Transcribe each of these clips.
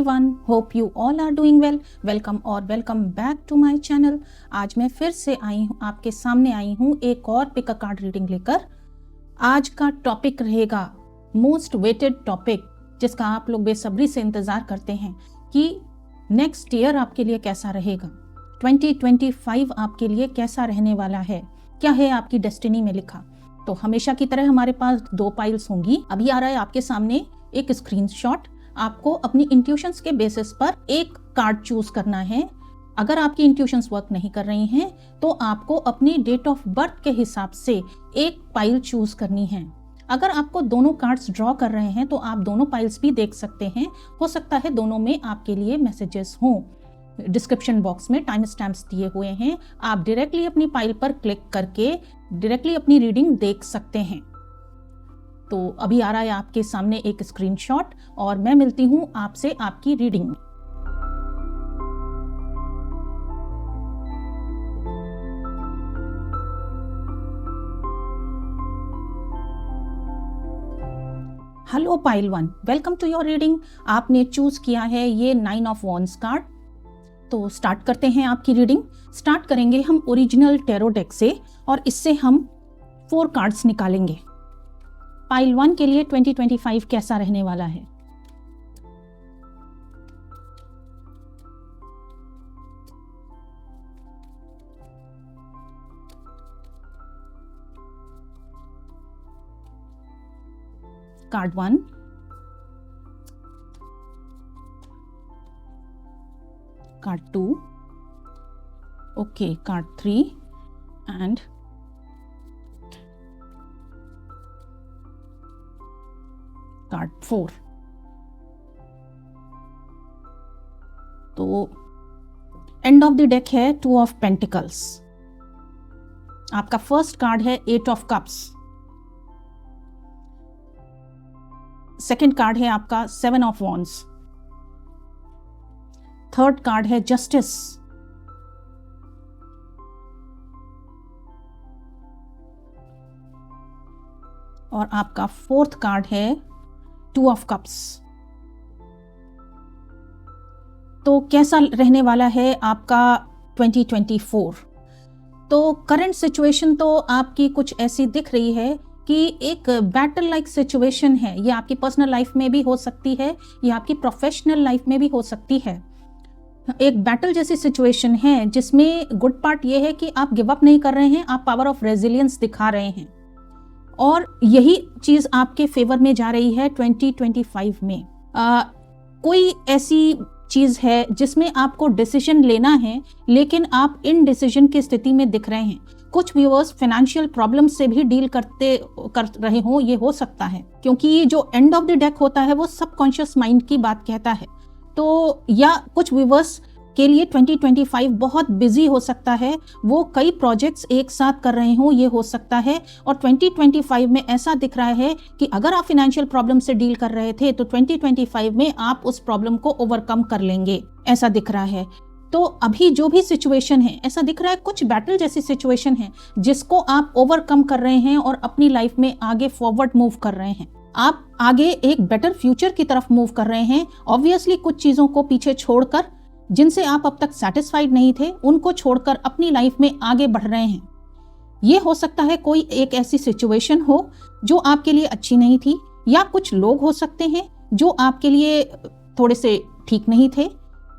everyone, hope you all are doing well. Welcome back to my channel. आज मैं फिर से आपके सामने आई हूँ एक और पिक अ कार्ड रीडिंग लेकर। आज का टॉपिक रहेगा मोस्ट वेटेड टॉपिक, जिसका आप लोग बेसब्री से इंतज़ार करते हैं कि नेक्स्ट ईयर आपके लिए कैसा रहेगा, 2025 आपके लिए कैसा रहने वाला है, क्या है आपकी डेस्टिनी में लिखा। तो हमेशा की तरह हमारे पास 2 पाइल्स होंगी। अभी आ रहा है आपके सामने एक स्क्रीनशॉट। आपको अपनी इंट्यूशंस के बेसिस पर एक कार्ड चूज करना है। अगर आपकी इंट्यूशंस वर्क नहीं कर रही हैं तो आपको अपनी डेट ऑफ बर्थ के हिसाब से एक पाइल चूज करनी है। अगर आपको दोनों कार्ड्स ड्रॉ कर रहे हैं तो आप दोनों पाइल्स भी देख सकते हैं। हो सकता है दोनों में आपके लिए मैसेजेस हों। डिस्क्रिप्शन बॉक्स में टाइम स्टैम्प्स दिए हुए हैं, आप डायरेक्टली अपनी पाइल पर क्लिक करके डायरेक्टली अपनी रीडिंग देख सकते हैं। तो अभी आ रहा है आपके सामने एक स्क्रीनशॉट और मैं मिलती हूं आपसे आपकी रीडिंग में। Hello pile 1, welcome to your reading. आपने चूज किया है ये 9 ऑफ वॉन्ड्स कार्ड। तो स्टार्ट करते हैं आपकी रीडिंग। स्टार्ट करेंगे हम ओरिजिनल टैरो डेक से और इससे हम 4 कार्ड्स निकालेंगे। पाइल 1 के लिए 2025 कैसा रहने वाला है। Card 1, card 2, okay, card 3 and card 4। तो एंड ऑफ द डेक है 2 ऑफ पेंटिकल्स। आपका फर्स्ट कार्ड है 8 ऑफ कप्स। सेकंड कार्ड है आपका 7 ऑफ वॉन्ड्स। थर्ड कार्ड है जस्टिस। और आपका फोर्थ कार्ड है 2 ऑफ कप्स। तो कैसा रहने वाला है आपका 2024। तो करंट सिचुएशन तो आपकी कुछ ऐसी दिख रही है कि एक बैटल लाइक सिचुएशन है। ये आपकी पर्सनल लाइफ में भी हो सकती है, ये आपकी प्रोफेशनल लाइफ में भी हो सकती है। एक बैटल जैसी सिचुएशन है जिसमें गुड पार्ट ये है कि आप गिव अप नहीं कर रहे हैं, आप पावर ऑफ रेजिलियंस दिखा रहे हैं और यही चीज आपके फेवर में जा रही है 2025 में। कोई ऐसी चीज है जिसमें आपको डिसीजन लेना है लेकिन आप इन डिसीजन की स्थिति में दिख रहे हैं। कुछ व्यूअर्स फाइनेंशियल प्रॉब्लम से भी डील कर रहे हो, ये हो सकता है, क्योंकि जो एंड ऑफ द डेक होता है वो सबकॉन्शियस माइंड की बात कहता है। तो या कुछ व्यूअर्स के लिए 2025 बहुत बिजी हो सकता है, वो कई प्रोजेक्ट्स एक साथ कर रहे हो, ये हो सकता है। और 2025 में ऐसा दिख रहा है कि अगर आप फाइनेंशियल प्रॉब्लम से डील कर रहे थे तो 2025 में आप उस प्रॉब्लम को ओवरकम कर लेंगे, ऐसा दिख रहा है। तो अभी जो भी सिचुएशन है, ऐसा दिख रहा है कुछ बैटल जैसी सिचुएशन है जिसको आप ओवरकम कर रहे हैं और अपनी लाइफ में आगे फॉरवर्ड मूव कर रहे हैं। आप आगे एक बेटर फ्यूचर की तरफ मूव कर रहे हैं। ऑब्वियसली कुछ चीजों को पीछे छोड़कर, जिनसे आप अब तक सेटिस्फाइड नहीं थे, उनको छोड़कर अपनी लाइफ में आगे बढ़ रहे हैं। ये हो सकता है कोई एक ऐसी सिचुएशन हो जो आपके लिए अच्छी नहीं थी, या कुछ लोग हो सकते हैं जो आपके लिए थोड़े से ठीक नहीं थे,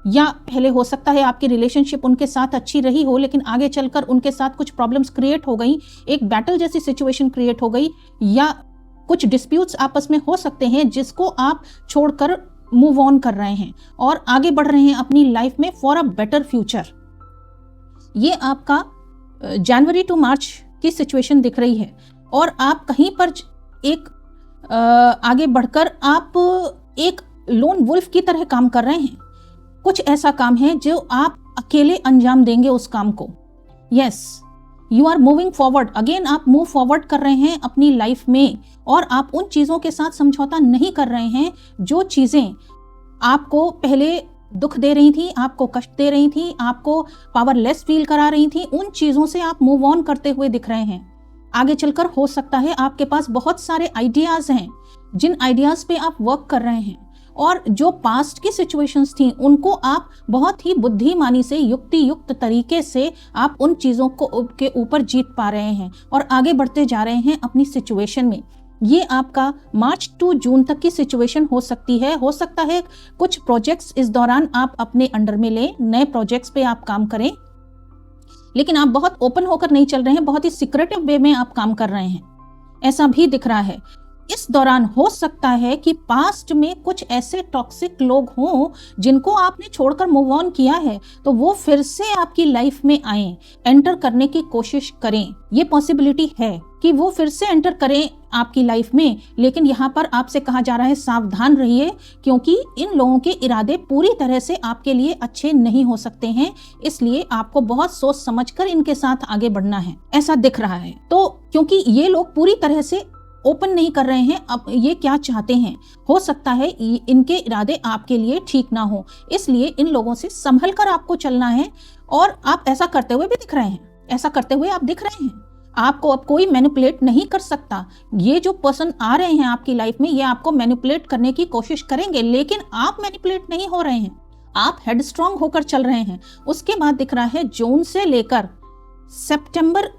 या पहले हो सकता है आपकी रिलेशनशिप उनके साथ अच्छी रही हो लेकिन आगे चलकर उनके साथ कुछ प्रॉब्लम्स क्रिएट हो गई, एक बैटल जैसी सिचुएशन क्रिएट हो गई, या कुछ डिस्प्यूट्स आपस में हो सकते हैं जिसको आप छोड़कर मूव ऑन कर रहे हैं और आगे बढ़ रहे हैं अपनी लाइफ में फॉर अ बेटर फ्यूचर। ये आपका जनवरी टू मार्च की सिचुएशन दिख रही है और आप कहीं पर एक आगे बढ़कर आप एक लोन वुल्फ की तरह काम कर रहे हैं। कुछ ऐसा काम है जो आप अकेले अंजाम देंगे उस काम को। Yes, you are moving forward. Again आप मूव फॉरवर्ड कर रहे हैं अपनी लाइफ में और आप उन चीज़ों के साथ समझौता नहीं कर रहे हैं जो चीज़ें आपको पहले दुख दे रही थी, आपको कष्ट दे रही थी, आपको पावरलेस फील करा रही थी। उन चीज़ों से आप मूव ऑन करते हुए दिख रहे हैं। आगे चलकर हो सकता है आपके पास बहुत सारे आइडियाज़ हैं जिन आइडियाज़ पे आप वर्क कर रहे हैं और जो पास्ट की सिचुएशंस थी उनको आप बहुत ही बुद्धिमानी से, युक्ति युक्त तरीके से आप उन चीज़ों को के ऊपर जीत पा रहे हैं और आगे बढ़ते जा रहे हैं अपनी सिचुएशन में। ये आपका मार्च टू जून तक की सिचुएशन हो सकती है। हो सकता है कुछ प्रोजेक्ट्स इस दौरान आप अपने अंडर में लें, नए प्रोजेक्ट्स पे आप काम करें, लेकिन आप बहुत ओपन होकर नहीं चल रहे हैं, बहुत ही सीक्रेटिव वे में आप काम कर रहे हैं, ऐसा भी दिख रहा है। इस दौरान हो सकता है कि पास्ट में कुछ ऐसे टॉक्सिक लोग हों जिनको आपने छोड़कर मूव ऑन किया है, तो वो फिर से आपकी लाइफ में आए, एंटर करने की कोशिश करें। ये पॉसिबिलिटी है कि वो फिर से एंटर करें आपकी लाइफ में, लेकिन यहाँ पर आपसे कहा जा रहा है सावधान रहिए, क्योंकि इन लोगों के इरादे पूरी तरह से आपके लिए अच्छे नहीं हो सकते हैं। इसलिए आपको बहुत सोच समझकर इनके साथ आगे बढ़ना है, ऐसा दिख रहा है। तो क्योंकि ये लोग पूरी तरह से ओपन नहीं कर रहे हैं अब ये क्या चाहते हैं, हो सकता है इनके इरादे आपके लिए ठीक ना हो, इसलिए इन लोगों से संभल कर आपको चलना है। और आप ऐसा करते हुए भी दिख रहे हैं, ऐसा करते हुए आप दिख रहे हैं। आपको अब कोई मैनिपुलेट नहीं कर सकता। ये जो पर्सन आ रहे हैं आपकी लाइफ में, ये आपको मैनिपुलेट करने की कोशिश करेंगे, लेकिन आप मैनिपुलेट नहीं हो रहे हैं, आप हेडस्ट्रॉन्ग होकर चल रहे हैं। उसके बाद दिख रहा है जून से लेकर सितंबर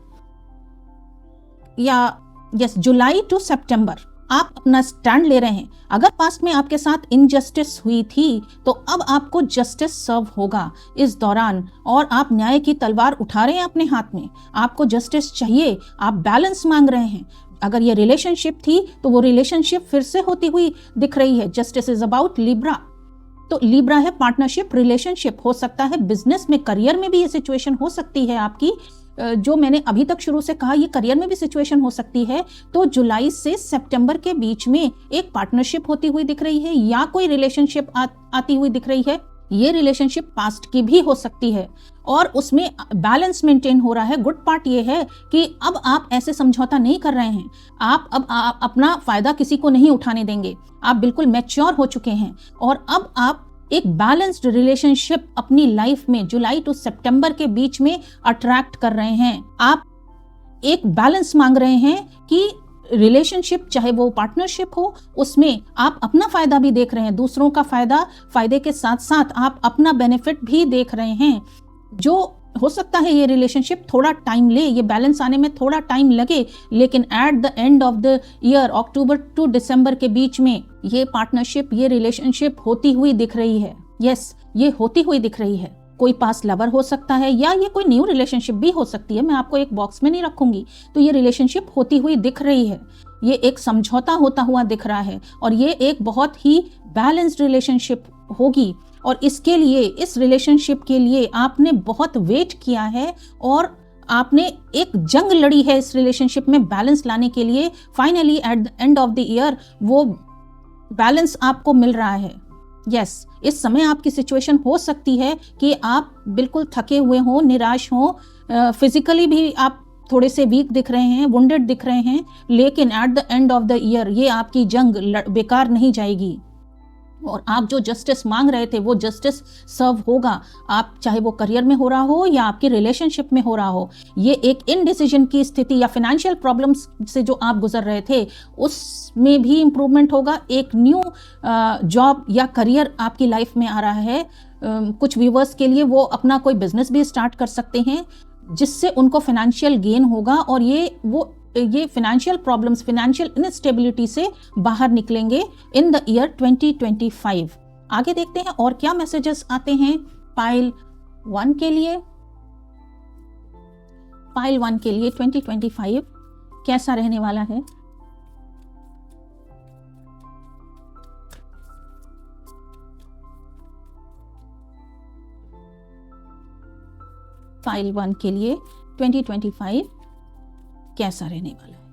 या जुलाई टू सितंबर आप अपना स्टैंड ले रहे हैं। अगर पास्ट में आपके साथ इनजस्टिस हुई थी तो अब आपको जस्टिस सर्व होगा इस दौरान, और आप न्याय की तलवार उठा रहे हैं अपने हाथ में। आपको जस्टिस चाहिए, आप बैलेंस मांग रहे हैं। अगर ये रिलेशनशिप थी तो वो रिलेशनशिप फिर से होती हुई दिख रही है। जस्टिस इज अबाउट लिब्रा, तो लिब्रा है पार्टनरशिप, रिलेशनशिप। हो सकता है बिजनेस में, करियर में भी ये सिचुएशन हो सकती है आपकी, जो मैंने अभी तक शुरू से कहा, ये करियर में भी सिचुएशन हो सकती है। तो जुलाई से सितंबर के बीच में एक पार्टनरशिप होती हुई दिख रही है या कोई रिलेशनशिप आती हुई दिख रही है। ये रिलेशनशिप पास्ट की भी हो सकती है और उसमें बैलेंस मेंटेन हो रहा है। गुड पार्ट ये है कि अब आप ऐसे समझौता नहीं कर रहे हैं, आप अब अपना फायदा किसी को नहीं उठाने देंगे। आप बिल्कुल मैच्योर हो चुके हैं और अब आप एक बैलेंस्ड रिलेशनशिप अपनी लाइफ में जुलाई टू सितंबर के बीच में अट्रैक्ट कर रहे हैं। आप एक बैलेंस मांग रहे हैं कि रिलेशनशिप चाहे वो पार्टनरशिप हो, उसमें आप अपना फायदा भी देख रहे हैं, दूसरों का फायदे के साथ साथ आप अपना बेनिफिट भी देख रहे हैं। जो हो सकता है ये रिलेशनशिप थोड़ा टाइम ले, ये बैलेंस आने में थोड़ा टाइम लगे, लेकिन at the end of the year, October to दिसंबर के बीच में ये पार्टनरशिप, ये रिलेशनशिप होती हुई दिख रही है। यस, ये होती हुई दिख रही है। कोई पास लवर हो सकता है या ये कोई न्यू रिलेशनशिप भी हो सकती है, मैं आपको एक बॉक्स में नहीं रखूंगी। तो ये रिलेशनशिप होती हुई दिख रही है, ये एक समझौता होता हुआ दिख रहा है और ये एक बहुत ही बैलेंस्ड रिलेशनशिप होगी। और इसके लिए, इस रिलेशनशिप के लिए आपने बहुत वेट किया है और आपने एक जंग लड़ी है इस रिलेशनशिप में बैलेंस लाने के लिए। Finally at the end of the year वो बैलेंस आपको मिल रहा है। यस, इस समय आपकी सिचुएशन हो सकती है कि आप बिल्कुल थके हुए हों, निराश हों, फिजिकली भी आप थोड़े से वीक दिख रहे हैं, वुंडेड दिख रहे हैं, लेकिन at the end of the year ये आपकी जंग बेकार नहीं जाएगी और आप जो जस्टिस मांग रहे थे वो जस्टिस सर्व होगा। आप चाहे वो करियर में हो रहा हो या आपकी रिलेशनशिप में हो रहा हो, ये एक इनडिसीजन की स्थिति या फाइनेंशियल प्रॉब्लम्स से जो आप गुजर रहे थे उसमें भी इम्प्रूवमेंट होगा। एक न्यू जॉब या करियर आपकी लाइफ में आ रहा है। कुछ व्यूवर्स के लिए वो अपना कोई बिजनेस भी स्टार्ट कर सकते हैं जिससे उनको फाइनेंशियल गेन होगा और ये फाइनेंशियल प्रॉब्लम्स, फाइनेंशियल इनस्टेबिलिटी से बाहर निकलेंगे इन द ईयर 2025। आगे देखते हैं और क्या मैसेजेस आते हैं पाइल 1 के लिए। पाइल 1 के लिए 2025 कैसा रहने वाला है? पाइल 1 के लिए 2025 कैसा रहने वाला है?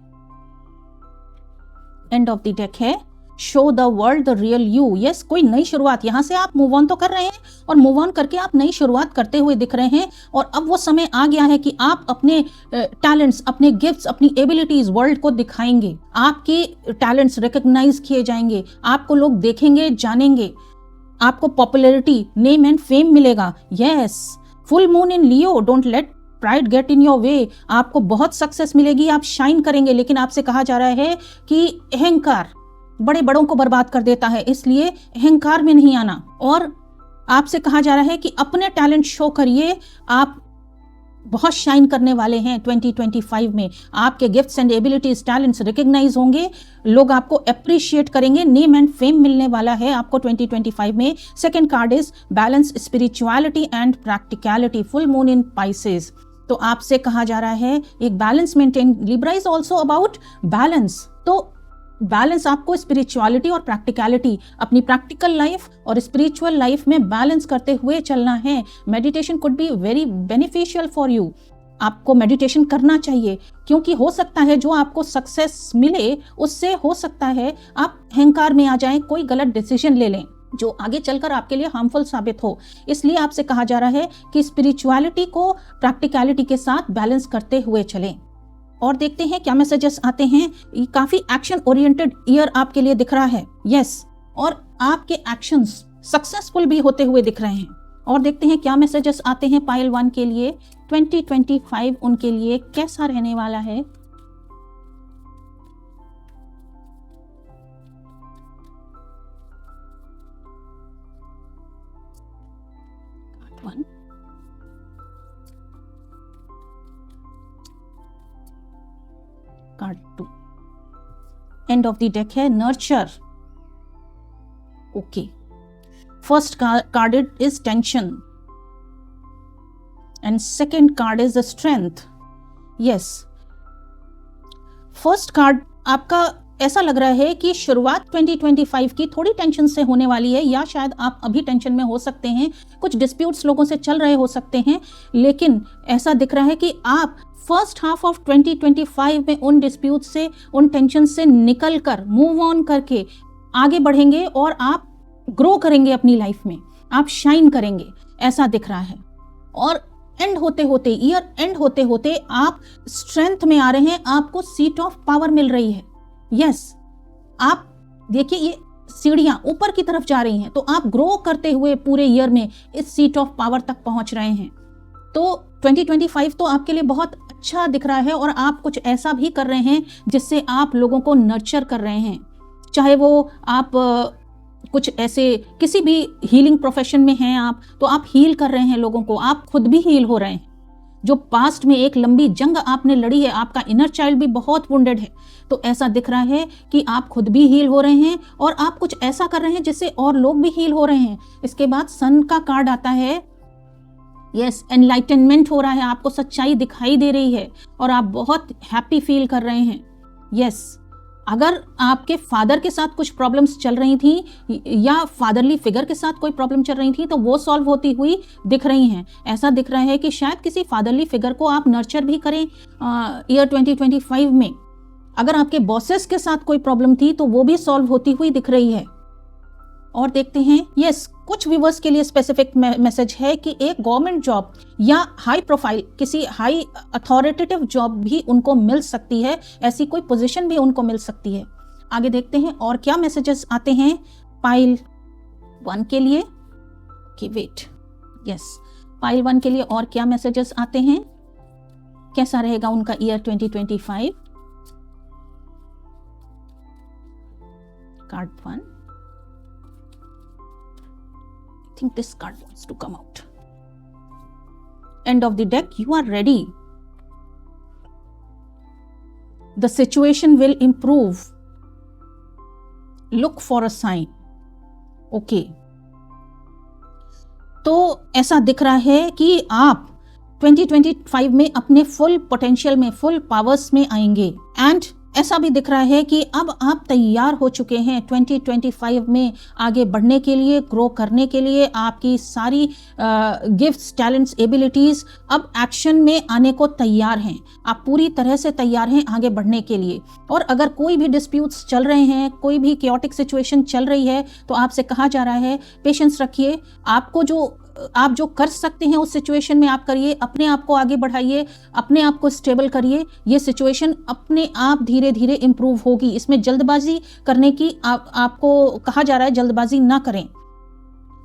एंड ऑफ द डेक है show the world the real you. Yes, कोई नई शुरुआत, यहां से आप मूव ऑन तो कर रहे हैं और मूव ऑन करके आप नई शुरुआत करते हुए दिख रहे हैं और अब वो समय आ गया है कि आप अपने टैलेंट्स, अपने गिफ्ट्स, अपनी एबिलिटीज वर्ल्ड को दिखाएंगे। आपके टैलेंट्स रिकॉग्नाइज किए जाएंगे, आपको लोग देखेंगे, जानेंगे, आपको पॉपुलैरिटी, नेम एंड फेम मिलेगा। Yes, full moon in Leo, don't let pride get in your way. आपको बहुत सक्सेस मिलेगी, आप शाइन करेंगे, लेकिन आपसे कहा जा रहा है कि अहंकार, बड़े बड़ों को बर्बाद कर देता है, इसलिए अहंकार में नहीं आना। और आपसे कहा जा रहा है कि अपने टैलेंट शो करिए, आप बहुत शाइन करने वाले हैं 2025 में। आपके gifts and abilities, talents recognise होंगे, लोग आपको अप्रिशिएट करेंगे, नेम एंड फेम मिलने वाला है आपको 2025 में। Second card is balance, spirituality and practicality, full moon in Pisces. तो आपसे कहा जा रहा है एक balance maintain. Libra is also about balance. तो बैलेंस आपको स्पिरिचुअलिटी और प्रैक्टिकलिटी, अपनी प्रैक्टिकल लाइफ और स्पिरिचुअल लाइफ में बैलेंस करते हुए चलना है। Meditation could be very beneficial for you. आपको मेडिटेशन करना चाहिए, क्योंकि हो सकता है जो आपको सक्सेस मिले उससे हो सकता है आप अहंकार में आ जाएं, कोई गलत डिसीजन ले लें जो आगे चलकर आपके लिए हार्मफुल साबित हो। इसलिए आपसे कहा जा रहा है कि स्पिरिचुअलिटी को प्रैक्टिकलिटी के साथ बैलेंस करते हुए चलें। और देखते हैं क्या मैसेजेस आते हैं। ये काफी एक्शन ओरिएंटेड ईयर आपके लिए दिख रहा है। यस, और आपके एक्शंस सक्सेसफुल भी होते हुए दिख रहे हैं। और देखते हैं क्या मैसेजेस आते हैं पाइल 1 के लिए। 2025 उनके लिए कैसा रहने वाला है। Card 2 end of the deck है nurture. Okay, first card is tension and second card is the strength. Yes, first card आपका ऐसा लग रहा है कि शुरुआत 2025 की थोड़ी टेंशन से होने वाली है, या शायद आप अभी टेंशन में हो सकते हैं, कुछ डिस्प्यूट्स लोगों से चल रहे हो सकते हैं, लेकिन ऐसा दिख रहा है कि आप फर्स्ट हाफ ऑफ 2025 में उन डिस्प्यूट से, उन टेंशन से निकलकर मूव ऑन करके आगे बढ़ेंगे और आप ग्रो करेंगे अपनी लाइफ में, आप शाइन करेंगे, ऐसा दिख रहा है। और एंड होते होते, ईयर एंड होते होते आप स्ट्रेंथ में आ रहे हैं, आपको सीट ऑफ पावर मिल रही है। यस, आप देखिए ये सीढ़ियां ऊपर की तरफ जा रही हैं, तो आप ग्रो करते हुए पूरे ईयर में इस सीट ऑफ पावर तक पहुंच रहे हैं। तो 2025 तो आपके लिए बहुत अच्छा दिख रहा है, और आप कुछ ऐसा भी कर रहे हैं जिससे आप लोगों को नर्चर कर रहे हैं। चाहे वो आप कुछ ऐसे किसी भी हीलिंग प्रोफेशन में हैं आप, तो आप हील कर रहे हैं लोगों को, आप खुद भी हील हो रहे हैं। जो पास्ट में एक लंबी जंग आपने लड़ी है, आपका इनर चाइल्ड भी बहुत वुंडेड है, तो ऐसा दिख रहा है कि आप खुद भी हील हो रहे हैं और आप कुछ ऐसा कर रहे हैं जिससे और लोग भी हील हो रहे हैं। इसके बाद सन का कार्ड आता है। यस, एनलाइटनमेंट हो रहा है, आपको सच्चाई दिखाई दे रही है और आप बहुत हैप्पी फील कर रहे हैं। यस, अगर आपके फादर के साथ कुछ प्रॉब्लम्स चल रही थी या फादरली फिगर के साथ कोई प्रॉब्लम चल रही थी, तो वो सॉल्व होती हुई दिख रही हैं। ऐसा दिख रहा है कि शायद किसी फादरली फिगर को आप नर्चर भी करें ईयर 2025 में। अगर आपके बॉसेस के साथ कोई प्रॉब्लम थी तो वो भी सॉल्व होती हुई दिख रही है। और देखते हैं, यस, कुछ व्यूअर्स के लिए स्पेसिफिक मैसेज है कि एक गवर्नमेंट जॉब या हाई प्रोफाइल, किसी हाई अथॉरिटेटिव जॉब भी उनको मिल सकती है, ऐसी कोई पोजीशन भी उनको मिल सकती है। आगे देखते हैं और क्या मैसेजेस आते हैं पाइल 1 के लिए। ओके, वेट, यस, पाइल 1 के लिए और क्या मैसेजेस आते हैं, कैसा रहेगा उनका year 2025। Card 1, I think this card wants to come out. End of the deck, you are ready. The situation will improve. Look for a sign. Okay. तो ऐसा दिख रहा है कि आप 2025 में अपने फुल पोटेंशियल में, फुल पावर्स में आएंगे। एंड ऐसा भी दिख रहा है कि अब आप तैयार हो चुके हैं 2025 में आगे बढ़ने के लिए, ग्रो करने के लिए। आपकी सारी गिफ्ट्स, टैलेंट्स, एबिलिटीज अब एक्शन में आने को तैयार हैं। आप पूरी तरह से तैयार हैं आगे बढ़ने के लिए। और अगर कोई भी डिस्प्यूट्स चल रहे हैं, कोई भी chaotic सिचुएशन चल रही है, तो आपसे कहा जा रहा है पेशेंस रखिए। आप जो कर सकते हैं उस सिचुएशन में आप करिए, अपने आप को आगे बढ़ाइए, अपने आप को स्टेबल करिए। ये सिचुएशन अपने आप धीरे धीरे इम्प्रूव होगी। इसमें जल्दबाजी करने की आपको कहा जा रहा है, जल्दबाजी ना करें।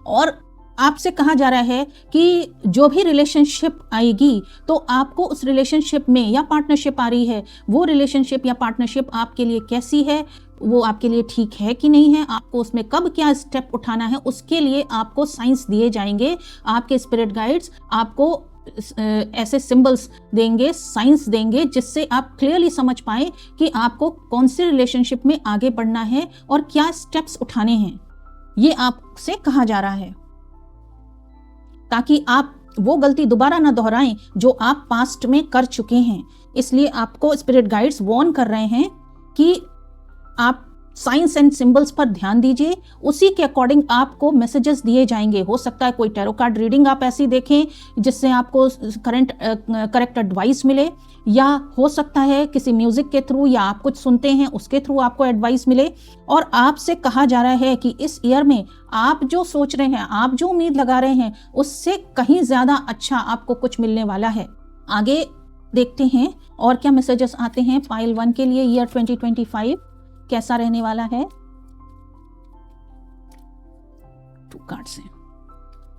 और आपसे कहा जा रहा है कि जो भी रिलेशनशिप आएगी, तो आपको उस रिलेशनशिप में, या पार्टनरशिप आ रही है, वो रिलेशनशिप या पार्टनरशिप आपके लिए कैसी है, वो आपके लिए ठीक है कि नहीं है, आपको उसमें कब क्या स्टेप उठाना है, उसके लिए आपको साइंस दिए जाएंगे। आपके स्पिरिट गाइड्स आपको ऐसे सिंबल्स देंगे, साइंस देंगे, जिससे आप क्लियरली समझ पाए कि आपको कौन से रिलेशनशिप में आगे बढ़ना है और क्या स्टेप्स उठाने हैं। ये आपसे कहा जा रहा है ताकि आप वो गलती दोबारा ना दोहराएं जो आप पास्ट में कर चुके हैं। इसलिए आपको स्पिरिट गाइड्स वार्न कर रहे हैं कि आप साइंस एंड सिंबल्स पर ध्यान दीजिए, उसी के अकॉर्डिंग आपको मैसेजेस दिए जाएंगे। हो सकता है कोई टैरो कार्ड रीडिंग आप ऐसी देखें जिससे आपको करेक्ट एडवाइस मिले, या हो सकता है किसी म्यूजिक के थ्रू, या आप कुछ सुनते हैं उसके थ्रू आपको एडवाइस मिले। और आपसे कहा जा रहा है कि इस ईयर में आप जो सोच रहे हैं, आप जो उम्मीद लगा रहे हैं, उससे कहीं ज्यादा अच्छा आपको कुछ मिलने वाला है। आगे देखते हैं और क्या मैसेजेस आते हैं पाइल 1 के लिए ईयर 2025 कैसा रहने वाला है। 2 कार्ड्स हैं।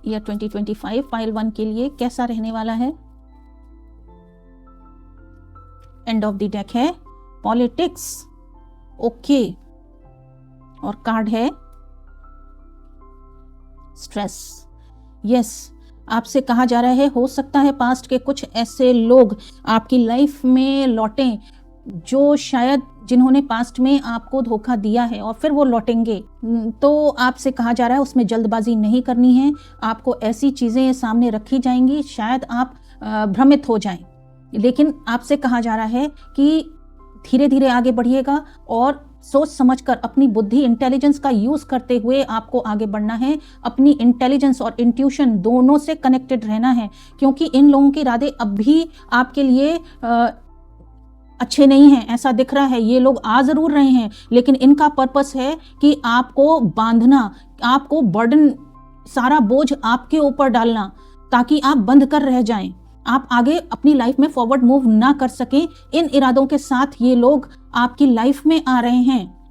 ईयर 2025 पाइल 1 के लिए कैसा रहने वाला है। एंड ऑफ द डेक है पॉलिटिक्स, ओके, और कार्ड है स्ट्रेस। यस, आपसे कहा जा रहा है हो सकता है पास्ट के कुछ ऐसे लोग आपकी लाइफ में लौटें जो शायद जिन्होंने पास्ट में आपको धोखा दिया है और फिर वो लौटेंगे। तो आपसे कहा जा रहा है उसमें जल्दबाजी नहीं करनी है। आपको ऐसी चीज़ें सामने रखी जाएंगी, शायद आप भ्रमित हो जाएं, लेकिन आपसे कहा जा रहा है कि धीरे धीरे आगे बढ़िएगा और सोच समझकर अपनी बुद्धि, इंटेलिजेंस का यूज करते हुए आपको आगे बढ़ना है। अपनी इंटेलिजेंस और इंट्यूशन दोनों से कनेक्टेड रहना है, क्योंकि इन लोगों के इरादे अब भी आपके लिए अच्छे नहीं हैं, ऐसा दिख रहा है। ये लोग आ जरूर रहे हैं, लेकिन इनका पर्पस है कि आपको बांधना, आपको बर्डन, सारा बोझ आपके ऊपर डालना, ताकि आप बंद कर रह जाएं, आप आगे अपनी लाइफ में फॉरवर्ड मूव ना कर सकें। इन इरादों के साथ ये लोग आपकी लाइफ में आ रहे हैं,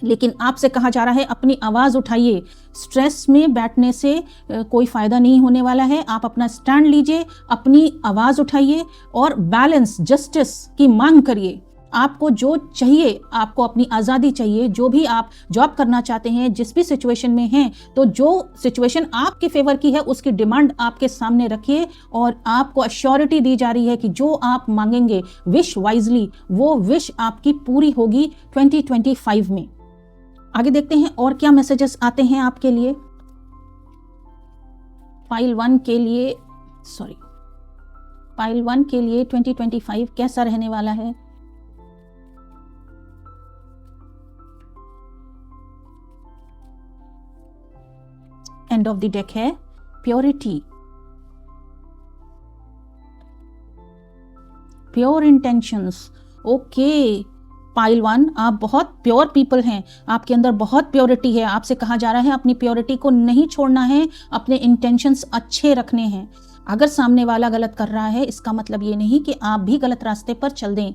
लेकिन आपसे कहा जा रहा है अपनी आवाज उठाइए। स्ट्रेस में बैठने से कोई फायदा नहीं होने वाला है। आप अपना स्टैंड लीजिए, अपनी आवाज उठाइए और बैलेंस, जस्टिस की मांग करिए। आपको जो चाहिए, आपको अपनी आज़ादी चाहिए, जो भी आप जॉब करना चाहते हैं, जिस भी सिचुएशन में हैं, तो जो सिचुएशन आपके फेवर की है उसकी डिमांड आपके सामने रखिए और आपको अश्योरिटी दी जा रही है कि जो आप मांगेंगे, विश वाइजली, वो विश आपकी पूरी होगी 2025 में। आगे देखते हैं और क्या मैसेजेस आते हैं आपके लिए पाइल 1 के लिए। पाइल 1 के लिए 2025 कैसा रहने वाला है। एंड ऑफ द डेक है purity, pure intentions, okay. Pile 1, आप बहुत प्योर पीपल हैं, आपके अंदर बहुत प्योरिटी है। आपसे कहा जा रहा है अपनी प्योरिटी को नहीं छोड़ना है, अपने इंटेंशंस अच्छे रखने हैं। अगर सामने वाला गलत कर रहा है, इसका मतलब ये नहीं कि आप भी गलत रास्ते पर चल दें।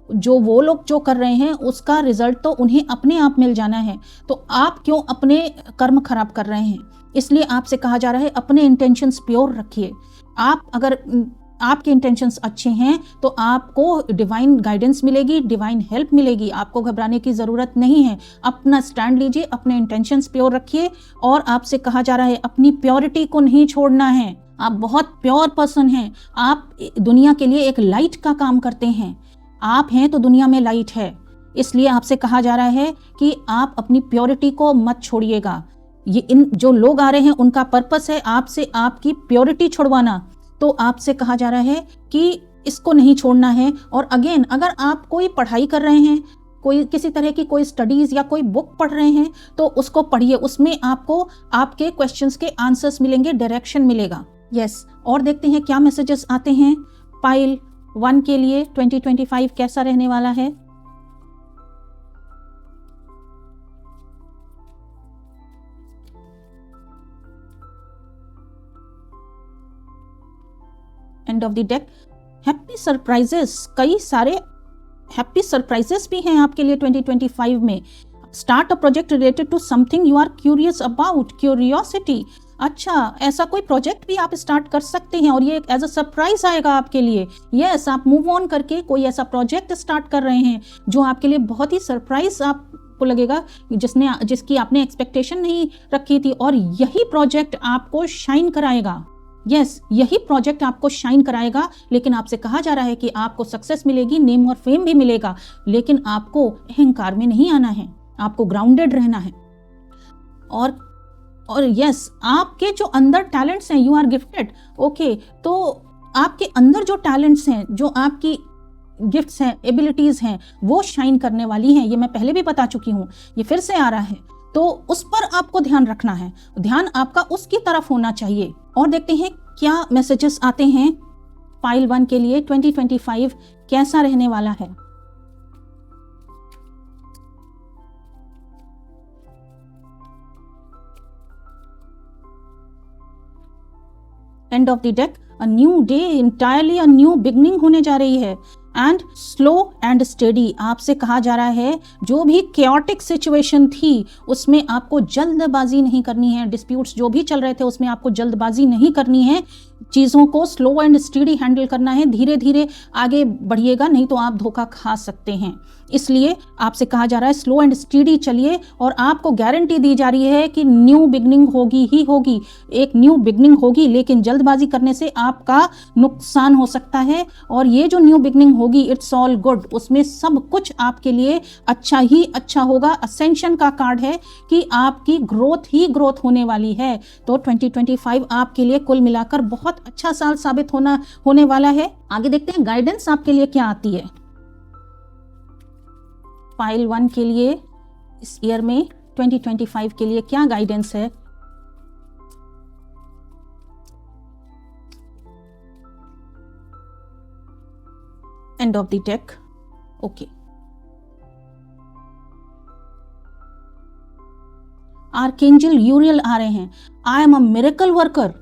जो वो लोग जो कर रहे हैं उसका रिजल्ट तो उन्हें अपने आप मिल जाना है, तो आप क्यों अपने कर्म खराब कर रहे हैं। इसलिए आपसे कहा जा रहा है अपने इंटेंशंस प्योर रखिए। आप अगर आपके इंटेंशंस अच्छे हैं तो आपको डिवाइन गाइडेंस मिलेगी, डिवाइन हेल्प मिलेगी, आपको घबराने की ज़रूरत नहीं है। अपना स्टैंड लीजिए, अपने इंटेंशंस प्योर रखिए और आपसे कहा जा रहा है अपनी प्योरिटी को नहीं छोड़ना है। आप बहुत प्योर पर्सन हैं, आप दुनिया के लिए एक लाइट का काम करते हैं, आप हैं तो दुनिया में लाइट है। इसलिए आपसे कहा जा रहा है कि आप अपनी प्योरिटी को मत छोड़िएगा। ये इन जो लोग आ रहे हैं उनका पर्पस है आपसे आपकी प्योरिटी छुड़वाना, तो आपसे कहा जा रहा है कि इसको नहीं छोड़ना है। और अगेन, अगर आप कोई पढ़ाई कर रहे हैं, कोई किसी तरह की कोई स्टडीज या कोई बुक पढ़ रहे हैं, तो उसको पढ़िए, उसमें आपको आपके क्वेश्चंस के आंसर्स मिलेंगे, डायरेक्शन मिलेगा। यस, और देखते हैं क्या मैसेजेस आते हैं पाइल 1 के लिए 2025 कैसा रहने वाला है। End of the deck happy surprises, कई सारे हैप्पी सरप्राइजेस भी हैं आपके लिए 2025 में। Start a project related to something you are curious about, curiosity. अच्छा, ऐसा कोई प्रोजेक्ट भी आप स्टार्ट कर सकते हैं और ये एज अ सरप्राइज आएगा आपके लिए। यस, आप मूव ऑन करके कोई ऐसा प्रोजेक्ट स्टार्ट कर रहे हैं जो आपके लिए बहुत ही सरप्राइज आप आपको लगेगा जिसकी आपने एक्सपेक्टेशन नहीं रखी थी, और यही प्रोजेक्ट आपको शाइन कराएगा। यस, यही प्रोजेक्ट आपको शाइन कराएगा। लेकिन आपसे कहा जा रहा है कि आपको सक्सेस मिलेगी, नेम और फेम भी मिलेगा, लेकिन आपको अहंकार में नहीं आना है, आपको ग्राउंडेड रहना है। और यस, आपके जो अंदर टैलेंट्स हैं, यू आर गिफ्टेड। ओके, तो आपके अंदर जो टैलेंट्स हैं, जो आपकी गिफ्ट्स हैं, एबिलिटीज हैं, वो शाइन करने वाली हैं। ये मैं पहले भी बता चुकी हूँ, ये फिर से आ रहा है, तो उस पर आपको ध्यान रखना है, ध्यान आपका उसकी तरफ होना चाहिए। और देखते हैं क्या मैसेजेस आते हैं पाइल 1 के लिए। 2025 कैसा रहने वाला है। End of the deck, a new day, entirely a new beginning होने जा रही है। एंड स्लो एंड स्टेडी, आपसे कहा जा रहा है जो भी केओटिक सिचुएशन थी उसमें आपको जल्दबाजी नहीं करनी है। डिस्प्यूट्स जो भी चल रहे थे उसमें आपको जल्दबाजी नहीं करनी है, चीज़ों को स्लो एंड स्टेडी हैंडल करना है। धीरे धीरे आगे बढ़िएगा, नहीं तो आप धोखा खा सकते हैं। इसलिए आपसे कहा जा रहा है स्लो एंड स्टेडी चलिए, और आपको गारंटी दी जा रही है कि न्यू बिगनिंग होगी ही होगी, एक न्यू बिगनिंग होगी, लेकिन जल्दबाजी करने से आपका नुकसान हो सकता है। और ये जो न्यू बिगनिंग होगी, इट्स ऑल गुड, उसमें सब कुछ आपके लिए अच्छा ही अच्छा होगा। असेंशन का कार्ड है कि आपकी ग्रोथ ही ग्रोथ होने वाली है। तो 2025 आपके लिए कुल मिलाकर बहुत अच्छा साल साबित होने वाला है। आगे देखते हैं गाइडेंस आपके लिए क्या आती है पाइल 1 के लिए। इस ईयर में 2025 के लिए क्या गाइडेंस है। End of the deck, okay. Archangel Uriel आ रहे हैं। I am a miracle worker,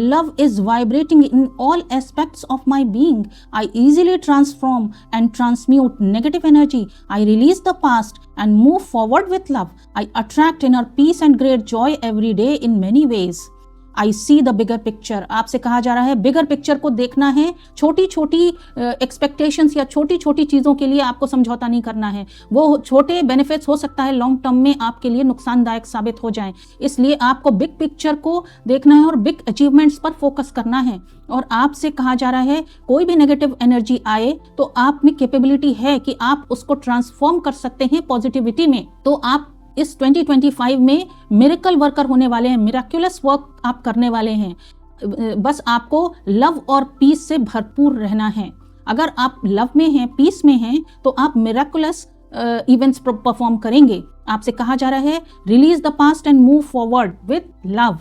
love is vibrating in all aspects of my being. I easily transform and transmute negative energy. I release the past and move forward with love. I attract inner peace and great joy every day in many ways. I see the bigger picture. आपसे कहा जा रहा है bigger picture को देखना है। छोटी छोटी एक्सपेक्टेशंस या छोटी छोटी चीज़ों के लिए आपको समझौता नहीं करना है। वो छोटे बेनिफिट्स हो सकता है लॉन्ग टर्म में आपके लिए नुकसानदायक साबित हो जाएं, इसलिए आपको बिग पिक्चर को देखना है और बिग अचीवमेंट्स पर फोकस करना है। और आपसे कहा जा रहा है कोई भी नेगेटिव एनर्जी आए तो आप में कैपेबिलिटी है कि आप उसको ट्रांसफॉर्म कर सकते हैं पॉजिटिविटी में। तो आप इस 2025 में मिरेकल वर्कर होने वाले हैं, मिराक्युलस वर्क आप करने वाले हैं। बस आपको लव और पीस से भरपूर रहना है। अगर आप लव में हैं, पीस में हैं, तो आप मिराकुलस इवेंट्स परफॉर्म करेंगे। आपसे कहा जा रहा है release the past and move forward with love.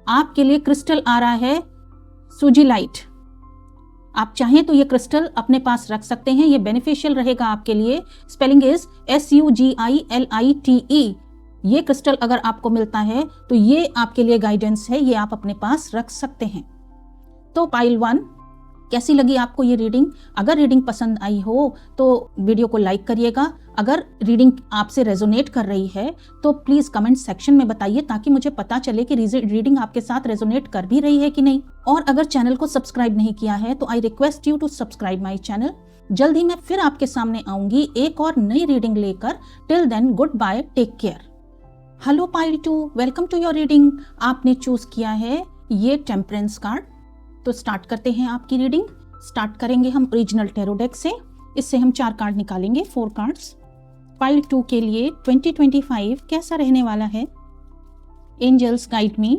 आपके लिए क्रिस्टल आ रहा है सुजिलाइट। आप चाहें तो ये क्रिस्टल अपने पास रख सकते हैं, ये बेनिफिशियल रहेगा आपके लिए। Spelling is SUGILITE। ये क्रिस्टल अगर आपको मिलता है तो ये आपके लिए गाइडेंस है, ये आप अपने पास रख सकते हैं। तो पाइल 1 कैसी लगी आपको ये रीडिंग? अगर रीडिंग पसंद आई हो तो वीडियो को लाइक करिएगा। अगर रीडिंग आपसे रेजोनेट कर रही है तो प्लीज़ कमेंट सेक्शन में बताइए, ताकि मुझे पता चले कि रीडिंग आपके साथ रेजोनेट कर भी रही है कि नहीं। और अगर चैनल को सब्सक्राइब नहीं किया है तो I request you to subscribe my channel. जल्द ही मैं फिर आपके सामने आऊंगी एक और नई रीडिंग लेकर। Till then good bye, take care. Hello pile 2, welcome to your reading. आपने चूज किया है ये टेम्परेंस कार्ड। तो स्टार्ट करते हैं आपकी रीडिंग। स्टार्ट करेंगे हम ओरिजिनल टैरो डेक से। इससे हम 4 कार्ड निकालेंगे, 4 कार्ड्स। पाइल 2 के लिए 2025 कैसा रहने वाला है। Angels guide me.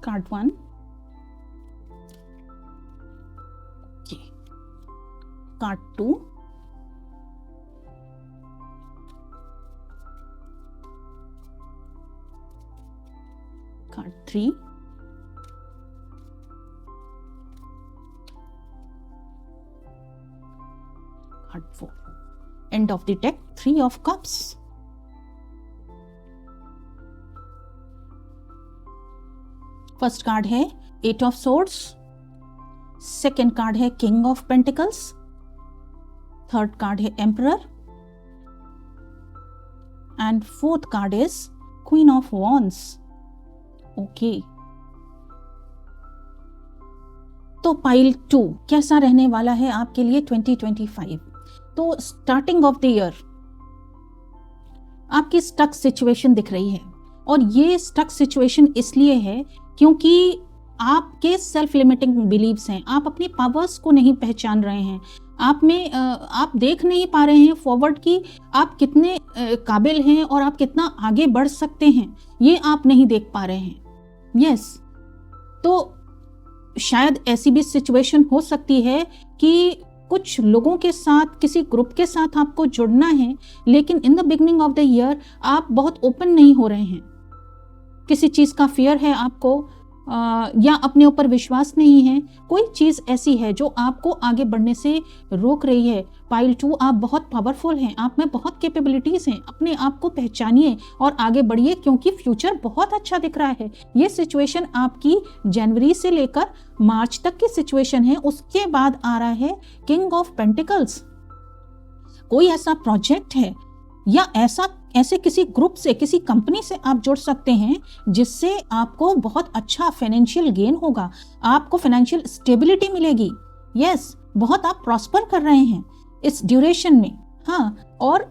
Card 1, card 2, card 3, card 4। End of the deck 3 of cups. First card है 8 ऑफ सोर्ड्स। सेकेंड कार्ड है king of pentacles. Third card है emperor. And fourth card is queen of wands. Okay, तो pile 2 कैसा रहने वाला है आपके लिए 2025? तो स्टार्टिंग ऑफ द ईयर आपकी स्टक सिचुएशन दिख रही है, और ये स्टक सिचुएशन इसलिए है क्योंकि आपके सेल्फ लिमिटिंग बिलीव्स हैं, आप अपनी पावर्स को नहीं पहचान रहे हैं, आप देख नहीं पा रहे हैं फॉरवर्ड की आप कितने काबिल हैं और आप कितना आगे बढ़ सकते हैं, ये आप नहीं देख पा रहे हैं। यस, तो शायद ऐसी भी सिचुएशन हो सकती है कि कुछ लोगों के साथ, किसी ग्रुप के साथ आपको जुड़ना है, लेकिन in the beginning of the year आप बहुत ओपन नहीं हो रहे हैं, किसी चीज़ का फियर है आपको, या अपने ऊपर विश्वास नहीं है, कोई चीज़ ऐसी है जो आपको आगे बढ़ने से रोक रही है। पाइल 2, आप बहुत पावरफुल हैं, आप में बहुत कैपेबिलिटीज़ हैं, अपने आप को पहचानिए और आगे बढ़िए, क्योंकि फ्यूचर बहुत अच्छा दिख रहा है। ये सिचुएशन आपकी जनवरी से लेकर मार्च तक की सिचुएशन है। उसके बाद आ रहा है किंग ऑफ पेंटिकल्स। कोई ऐसा प्रोजेक्ट है या ऐसे किसी ग्रुप से, किसी कंपनी से आप जुड़ सकते हैं जिससे आपको बहुत अच्छा फाइनेंशियल गेन होगा, आपको फाइनेंशियल स्टेबिलिटी मिलेगी। यस, बहुत आप प्रॉस्पर कर रहे हैं इस ड्यूरेशन में। हाँ, और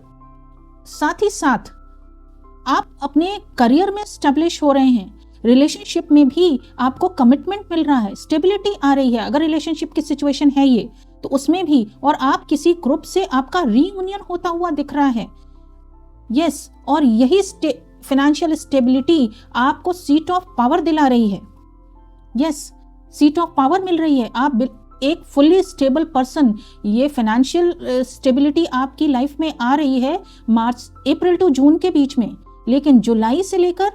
साथ ही साथ आप अपने करियर में स्टेब्लिश हो रहे हैं, रिलेशनशिप में भी आपको कमिटमेंट मिल रहा है, स्टेबिलिटी आ रही है। अगर रिलेशनशिप की सिचुएशन है ये, तो उसमें भी, और आप किसी ग्रुप से आपका रीयूनियन होता हुआ दिख रहा है। यस, और यही फाइनेंशियल स्टेबिलिटी आपको सीट ऑफ पावर दिला रही है। यस, सीट ऑफ पावर मिल रही है, आप एक फुल्ली स्टेबल पर्सन। ये फाइनेंशियल स्टेबिलिटी आपकी लाइफ में आ रही है अप्रैल टू जून के बीच में, लेकिन जुलाई से लेकर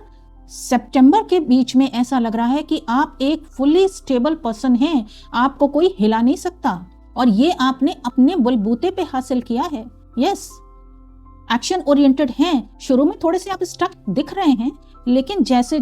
सितंबर के बीच में ऐसा लग रहा है कि आप एक फुल्ली स्टेबल पर्सन हैं, आपको कोई हिला नहीं सकता, और ये आपने अपने बलबूते पे हासिल किया है। यस, एक्शन ओरिएंटेड हैं। शुरू में थोड़े से आप स्टक दिख रहे हैं, लेकिन जैसे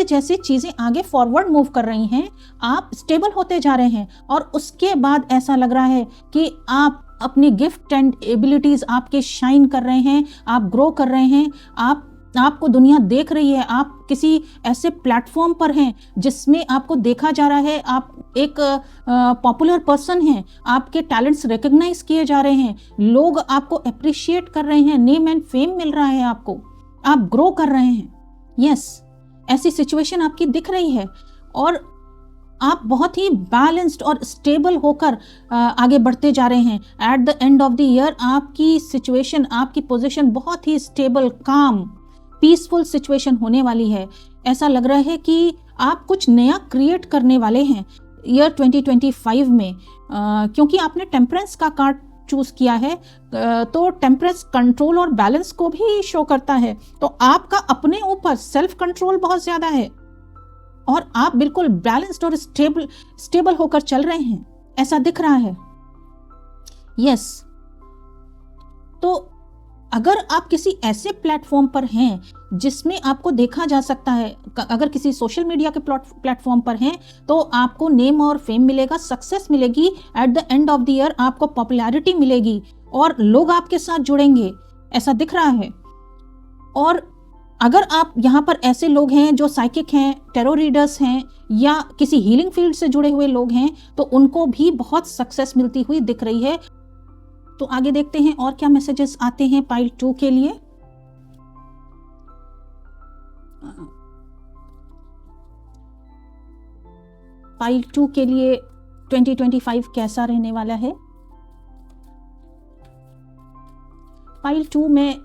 जैसे चीजें आगे फॉरवर्ड मूव कर रही हैं, आप स्टेबल होते जा रहे हैं, और उसके बाद ऐसा लग रहा है कि आप अपनी गिफ्ट एंड एबिलिटीज आपके शाइन कर रहे हैं, आप ग्रो कर रहे हैं, आपको दुनिया देख रही है, आप किसी ऐसे प्लेटफॉर्म पर हैं जिसमें आपको देखा जा रहा है, आप एक पॉपुलर पर्सन हैं, आपके टैलेंट्स रिकॉग्नाइज किए जा रहे हैं, लोग आपको अप्रिशिएट कर रहे हैं, नेम एंड फेम मिल रहा है आपको, आप ग्रो कर रहे हैं। यस, ऐसी सिचुएशन आपकी दिख रही है, और आप बहुत ही बैलेंस्ड और स्टेबल होकर आगे बढ़ते जा रहे हैं। Eight the end of the year आपकी सिचुएशन, आपकी पोजीशन बहुत ही स्टेबल, काम, पीसफुल सिचुएशन होने वाली है। ऐसा लग रहा है कि आप कुछ नया क्रिएट करने वाले हैं ईयर 2025 में, क्योंकि आपने टेम्परेंस का कार्ड चूज किया है, तो टेम्परेंस कंट्रोल और बैलेंस को भी शो करता है। तो आपका अपने ऊपर सेल्फ कंट्रोल बहुत ज्यादा है, और आप बिल्कुल बैलेंस्ड और स्टेबल होकर चल रहे हैं, ऐसा दिख रहा है। यस, तो अगर आप किसी ऐसे प्लेटफॉर्म पर हैं जिसमें आपको देखा जा सकता है, अगर किसी सोशल मीडिया के प्लेटफॉर्म पर हैं, तो आपको नेम और फेम मिलेगा, सक्सेस मिलेगी, eight the end of the year आपको पॉपुलैरिटी मिलेगी, और लोग आपके साथ जुड़ेंगे, ऐसा दिख रहा है। और अगर आप यहाँ पर ऐसे लोग हैं जो साइकिक हैं, टैरो रीडर्स हैं, या किसी हीलिंग फील्ड से जुड़े हुए लोग हैं, तो उनको भी बहुत सक्सेस मिलती हुई दिख रही है। तो आगे देखते हैं और क्या मैसेजेस आते हैं पाइल 2 के लिए। पाइल 2 के लिए 2025 कैसा रहने वाला है? पाइल 2 में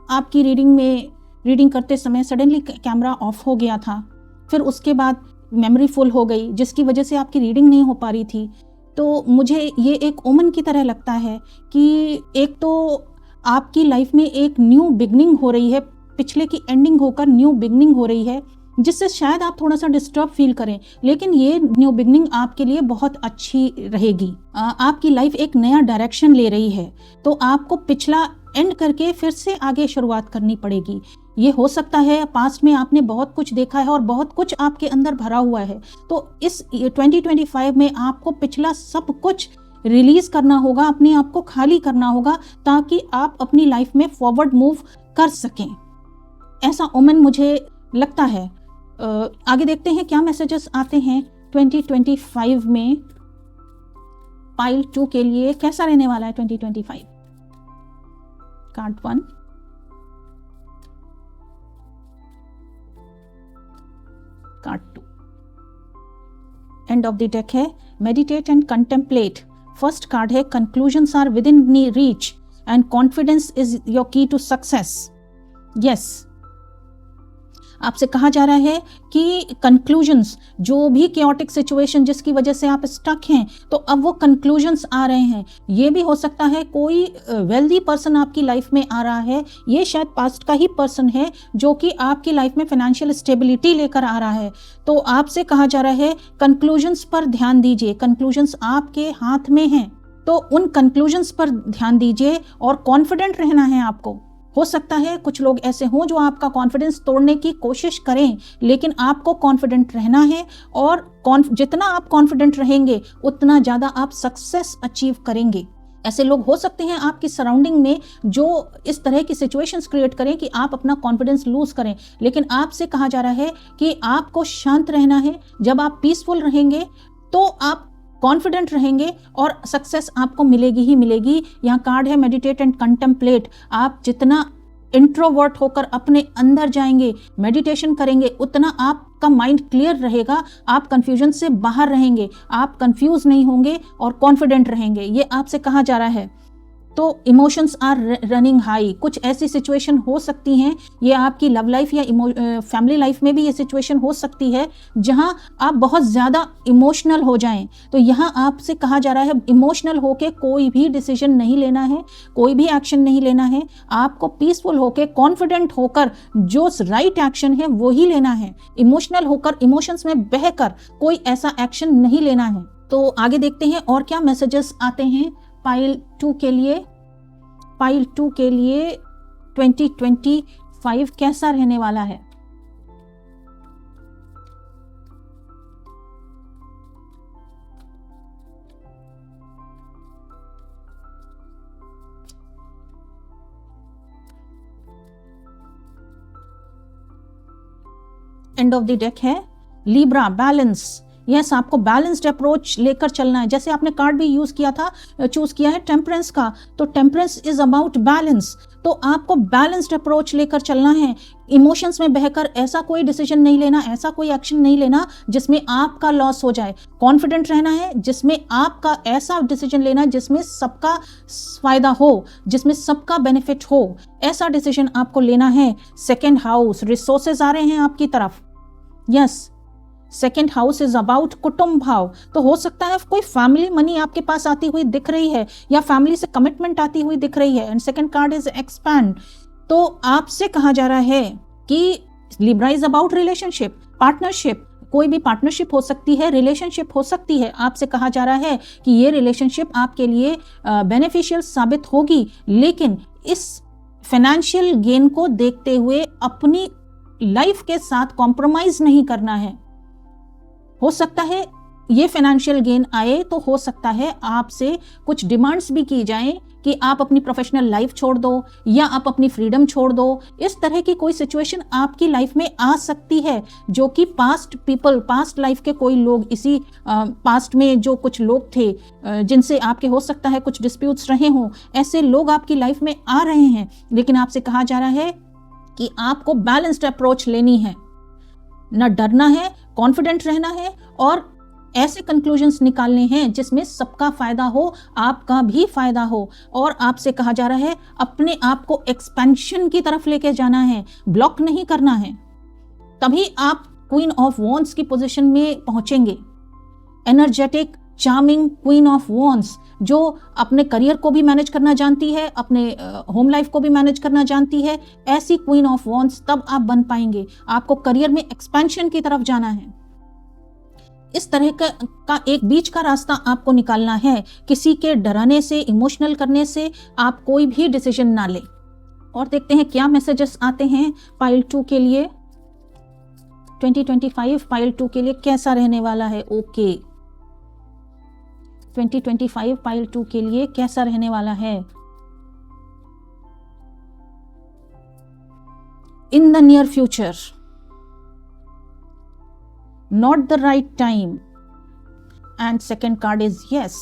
आपकी रीडिंग करते समय सडनली कैमरा ऑफ हो गया था, फिर उसके बाद मेमोरी फुल हो गई, जिसकी वजह से आपकी रीडिंग नहीं हो पा रही थी। तो मुझे ये एक ओमन की तरह लगता है कि एक तो आपकी लाइफ में एक न्यू बिगनिंग हो रही है, पिछले की एंडिंग होकर न्यू बिगनिंग हो रही है, जिससे शायद आप थोड़ा सा डिस्टर्ब फील करें, लेकिन ये न्यू बिगनिंग आपके लिए बहुत अच्छी रहेगी। आपकी लाइफ एक नया डायरेक्शन ले रही है, तो आपको पिछला एंड करके फिर से आगे शुरुआत करनी पड़ेगी। ये हो सकता है पास्ट में आपने बहुत कुछ देखा है और बहुत कुछ आपके अंदर भरा हुआ है, तो इस 2025 में आपको पिछला सब कुछ रिलीज करना होगा, अपने आप को खाली करना होगा, ताकि आप अपनी लाइफ में फॉरवर्ड मूव कर सकें। ऐसा ओमन मुझे लगता है। आगे देखते हैं क्या मैसेजेस आते हैं 2025 में। पाइल 2 के लिए कैसा रहने वाला है 2025? Card 1, card 2, end of the deck है meditate and contemplate. First card है conclusions are within reach and confidence is your key to success. Yes, आपसे कहा जा रहा है कि कंक्लूजन्स, जो भी केओटिक सिचुएशन जिसकी वजह से आप स्टक हैं, तो अब वो कंक्लूजन्स आ रहे हैं। ये भी हो सकता है कोई वेल्दी पर्सन आपकी लाइफ में आ रहा है, ये शायद पास्ट का ही पर्सन है जो कि आपकी लाइफ में फाइनेंशियल स्टेबिलिटी लेकर आ रहा है। तो आपसे कहा जा रहा है कंक्लूजन्स पर ध्यान दीजिए, कंक्लूजन्स आपके हाथ में हैं, तो उन कंक्लूजन्स पर ध्यान दीजिए और कॉन्फिडेंट रहना है आपको। हो सकता है कुछ लोग ऐसे हों जो आपका कॉन्फिडेंस तोड़ने की कोशिश करें, लेकिन आपको कॉन्फिडेंट रहना है और जितना आप कॉन्फिडेंट रहेंगे उतना ज़्यादा आप सक्सेस अचीव करेंगे। ऐसे लोग हो सकते हैं आपकी सराउंडिंग में जो इस तरह की सिचुएशंस क्रिएट करें कि आप अपना कॉन्फिडेंस लूज करें, लेकिन आपसे कहा जा रहा है कि आपको शांत रहना है। जब आप पीसफुल रहेंगे तो आप कॉन्फिडेंट रहेंगे और सक्सेस आपको मिलेगी ही मिलेगी। यहाँ कार्ड है मेडिटेट एंड कंटेम्पलेट। आप जितना इंट्रोवर्ट होकर अपने अंदर जाएंगे, मेडिटेशन करेंगे, उतना आपका माइंड क्लियर रहेगा, आप कंफ्यूजन से बाहर रहेंगे, आप कंफ्यूज नहीं होंगे और कॉन्फिडेंट रहेंगे, ये आपसे कहा जा रहा है। तो इमोशंस आर रनिंग हाई। कुछ ऐसी सिचुएशन हो सकती हैं, ये आपकी लव लाइफ या फैमिली लाइफ में भी ये सिचुएशन हो सकती है जहां आप बहुत ज़्यादा इमोशनल हो जाएं। तो यहाँ आपसे कहा जा रहा है इमोशनल होके कोई भी डिसीजन नहीं लेना है, कोई भी एक्शन नहीं लेना है। आपको पीसफुल होके कॉन्फिडेंट होकर जो राइट एक्शन है वो ही लेना है। इमोशनल होकर इमोशंस में बहकर कोई ऐसा एक्शन नहीं लेना है। तो आगे देखते हैं और क्या मैसेजेस आते हैं पाइल 2 के लिए। पाइल 2 के लिए 2025 कैसा रहने वाला है? एंड ऑफ द डेक है लिब्रा, बैलेंस। यस, आपको बैलेंस्ड अप्रोच लेकर चलना है। जैसे आपने कार्ड भी यूज किया था, चूज किया है टेम्परेंस का, तो टेम्परेंस इज अबाउट बैलेंस। तो आपको बैलेंस्ड अप्रोच लेकर चलना है। इमोशंस में बहकर ऐसा कोई डिसीजन नहीं लेना, ऐसा कोई एक्शन नहीं लेना जिसमें आपका लॉस हो जाए। कॉन्फिडेंट रहना है, जिसमें आपका ऐसा डिसीजन लेना जिसमें सबका फायदा हो, जिसमें सबका बेनिफिट हो, ऐसा डिसीजन आपको लेना है। सेकेंड हाउस, रिसोर्सेज आ रहे हैं आपकी तरफ। Yes, second house is about कुटुंब भाव। तो हो सकता है कोई फैमिली मनी आपके पास आती हुई दिख रही है या फैमिली से कमिटमेंट आती हुई दिख रही है। And second card is expand. तो आपसे कहा जा रहा है कि Libra is about relationship, partnership. कोई भी पार्टनरशिप हो सकती है, रिलेशनशिप हो सकती है। आपसे कहा जा रहा है कि ये रिलेशनशिप आपके लिए बेनिफिशियल साबित होगी, लेकिन इस फाइनेंशियल गेन को देखते हुए अपनी लाइफ के साथ कॉम्प्रोमाइज नहीं करना है। हो सकता है ये फाइनेंशियल गेन आए तो हो सकता है आपसे कुछ डिमांड्स भी की जाएं कि आप अपनी प्रोफेशनल लाइफ छोड़ दो या आप अपनी फ्रीडम छोड़ दो। इस तरह की कोई सिचुएशन आपकी लाइफ में आ सकती है जो कि पास्ट लाइफ के कोई लोग, इसी पास्ट में जो कुछ लोग थे जिनसे आपके हो सकता है कुछ डिस्प्यूट्स रहे हों, ऐसे लोग आपकी लाइफ में आ रहे हैं। लेकिन आपसे कहा जा रहा है कि आपको बैलेंस्ड अप्रोच लेनी है, न डरना है, कॉन्फिडेंट रहना है और ऐसे कंक्लूजन्स निकालने हैं जिसमें सबका फायदा हो, आपका भी फायदा हो। और आपसे कहा जा रहा है अपने आप को एक्सपेंशन की तरफ लेके जाना है, ब्लॉक नहीं करना है। तभी आप क्वीन ऑफ वॉन्ड्स की पोजीशन में पहुंचेंगे। Energetic, charming queen of wands जो अपने करियर को भी मैनेज करना जानती है, अपने होम लाइफ को भी मैनेज करना जानती है, ऐसी क्वीन ऑफ वॉन्ड्स तब आप बन पाएंगे। आपको करियर में एक्सपेंशन की तरफ जाना है। इस तरह का एक बीच का रास्ता आपको निकालना है। किसी के डराने से, इमोशनल करने से आप कोई भी डिसीजन ना ले। और देखते हैं क्या मैसेजेस आते हैं पाइल 2 के लिए। 2025 पाइल 2 के लिए कैसा रहने वाला है? ओके, 2025 पाइल 2 के लिए कैसा रहने वाला है? In the near future, not the right time. And second card is yes.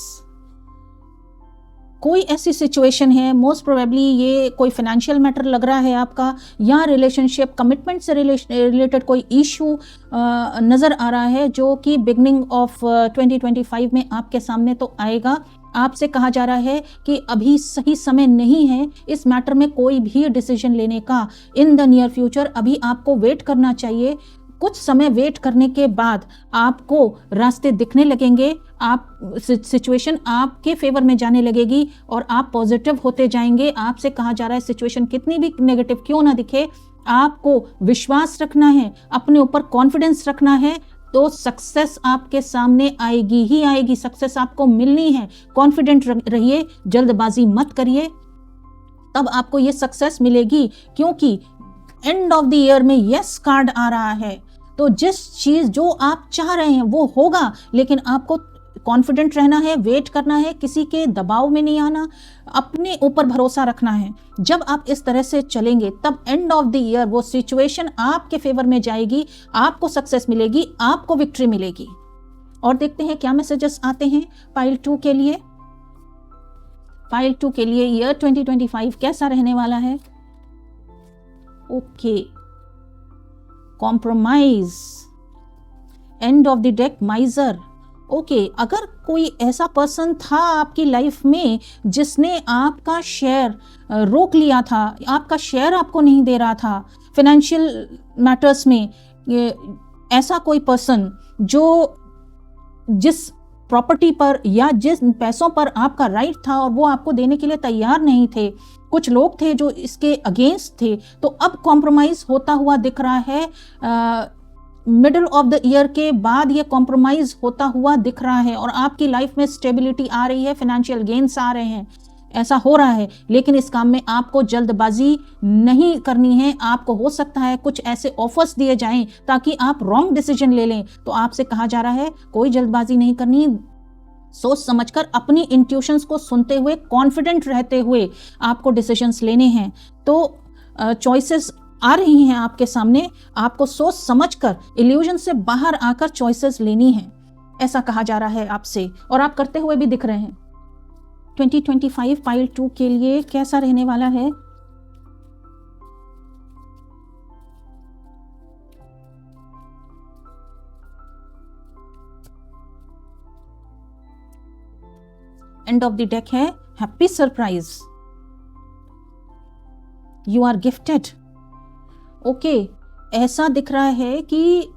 कोई ऐसी सिचुएशन है, मोस्ट प्रोबेबली ये कोई फाइनेंशियल मैटर लग रहा है आपका, या रिलेशनशिप कमिटमेंट से रिलेटेड कोई इशू नज़र आ रहा है, जो कि बिगनिंग ऑफ 2025 में आपके सामने तो आएगा। आपसे कहा जा रहा है कि अभी सही समय नहीं है इस मैटर में कोई भी डिसीजन लेने का। इन द नियर फ्यूचर अभी आपको वेट करना चाहिए। कुछ समय वेट करने के बाद आपको रास्ते दिखने लगेंगे, आप सिचुएशन आपके फेवर में जाने लगेगी और आप पॉजिटिव होते जाएंगे। आपसे कहा जा रहा है सिचुएशन कितनी भी नेगेटिव क्यों ना दिखे, आपको विश्वास रखना है, अपने ऊपर कॉन्फिडेंस रखना है, तो सक्सेस आपके सामने आएगी ही आएगी। सक्सेस आपको मिलनी है। कॉन्फिडेंट रहिए, जल्दबाजी मत करिए, तब आपको ये सक्सेस मिलेगी। क्योंकि एंड ऑफ द ईयर में यस कार्ड आ रहा है, तो जिस चीज जो आप चाह रहे हैं वो होगा, लेकिन आपको कॉन्फिडेंट रहना है, वेट करना है, किसी के दबाव में नहीं आना, अपने ऊपर भरोसा रखना है। जब आप इस तरह से चलेंगे तब एंड ऑफ द ईयर वो सिचुएशन आपके फेवर में जाएगी, आपको सक्सेस मिलेगी, आपको विक्ट्री मिलेगी। और देखते हैं क्या मैसेजेस आते हैं पाइल 2 के लिए। पाइल 2 के लिए ईयर 2025 कैसा रहने वाला है? Okay, compromise, and of the deck माइजर। Okay, अगर कोई ऐसा पर्सन था आपकी लाइफ में जिसने आपका शेयर रोक लिया था, आपका शेयर आपको नहीं दे रहा था फाइनेंशियल मैटर्स में, ऐसा कोई पर्सन जो जिस प्रॉपर्टी पर या जिस पैसों पर आपका राइट था और वो आपको देने के लिए तैयार नहीं थे, कुछ लोग थे जो इसके अगेंस्ट थे, तो अब कॉम्प्रोमाइज होता हुआ दिख रहा है। मिडिल ऑफ द ईयर के बाद ये कॉम्प्रोमाइज होता हुआ दिख रहा है और आपकी लाइफ में स्टेबिलिटी आ रही है, फाइनेंशियल गेन्स आ रहे हैं, ऐसा हो रहा है। लेकिन इस काम में आपको जल्दबाजी नहीं करनी है। आपको हो सकता है कुछ ऐसे ऑफर्स दिए जाएं ताकि आप रॉन्ग डिसीजन ले लें, तो आपसे कहा जा रहा है कोई जल्दबाजी नहीं करनी। सोच समझकर अपनी इंट्यूशंस को सुनते हुए, कॉन्फिडेंट रहते हुए आपको डिसीजंस लेने हैं। तो चॉइसेस आ रही हैं आपके सामने, आपको सोच समझकर, इल्यूजन से बाहर आकर चॉइसेस लेनी है, ऐसा कहा जा रहा है आपसे, और आप करते हुए भी दिख रहे हैं। 2025 पाइल 2 के लिए कैसा रहने वाला है? एंड ऑफ द डेक है happy surprise, you are gifted. Okay, ऐसा दिख रहा है कि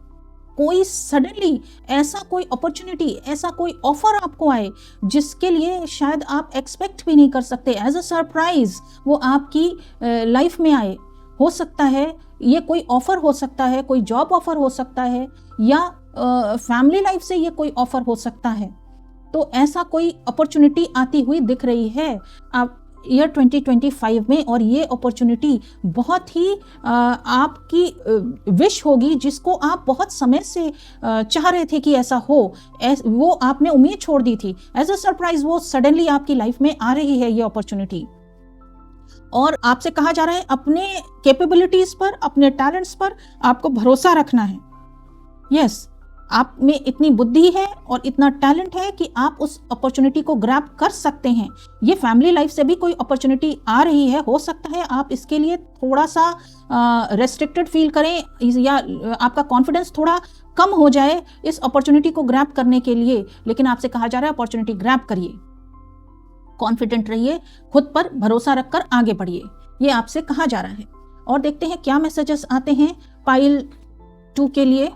कोई सडनली ऐसा कोई अपॉर्चुनिटी, ऐसा कोई ऑफर आपको आए जिसके लिए शायद आप एक्सपेक्ट भी नहीं कर सकते, एज अ सरप्राइज वो आपकी लाइफ में आए। हो सकता है ये कोई ऑफर हो सकता है, कोई जॉब ऑफर हो सकता है, या फैमिली लाइफ से ये कोई ऑफर हो सकता है। तो ऐसा कोई अपॉर्चुनिटी आती हुई दिख रही है आप ईयर 2025 में, और ये अपॉर्चुनिटी बहुत ही आपकी विश होगी, जिसको आप बहुत समय से चाह रहे थे कि ऐसा हो, वो आपने उम्मीद छोड़ दी थी। एज अ सरप्राइज वो सडनली आपकी लाइफ में आ रही है ये अपॉर्चुनिटी, और आपसे कहा जा रहा है अपने कैपेबिलिटीज पर, अपने टैलेंट्स पर आपको भरोसा रखना है। यस, आप में इतनी बुद्धि है और इतना टैलेंट है कि आप उस अपॉर्चुनिटी को ग्रैब कर सकते हैं। ये फैमिली लाइफ से भी कोई अपॉर्चुनिटी आ रही है, हो सकता है आप इसके लिए थोड़ा सा रेस्ट्रिक्टेड फील करें, या आपका कॉन्फिडेंस थोड़ा कम हो जाए इस अपॉर्चुनिटी को ग्रैब करने के लिए, लेकिन आपसे कहा जा रहा है अपॉर्चुनिटी ग्रैब करिए, कॉन्फिडेंट रहिए, खुद पर भरोसा रखकर आगे बढ़िए, ये आपसे कहा जा रहा है। और देखते हैं क्या मैसेजेस आते हैं पाइल 2 के लिए।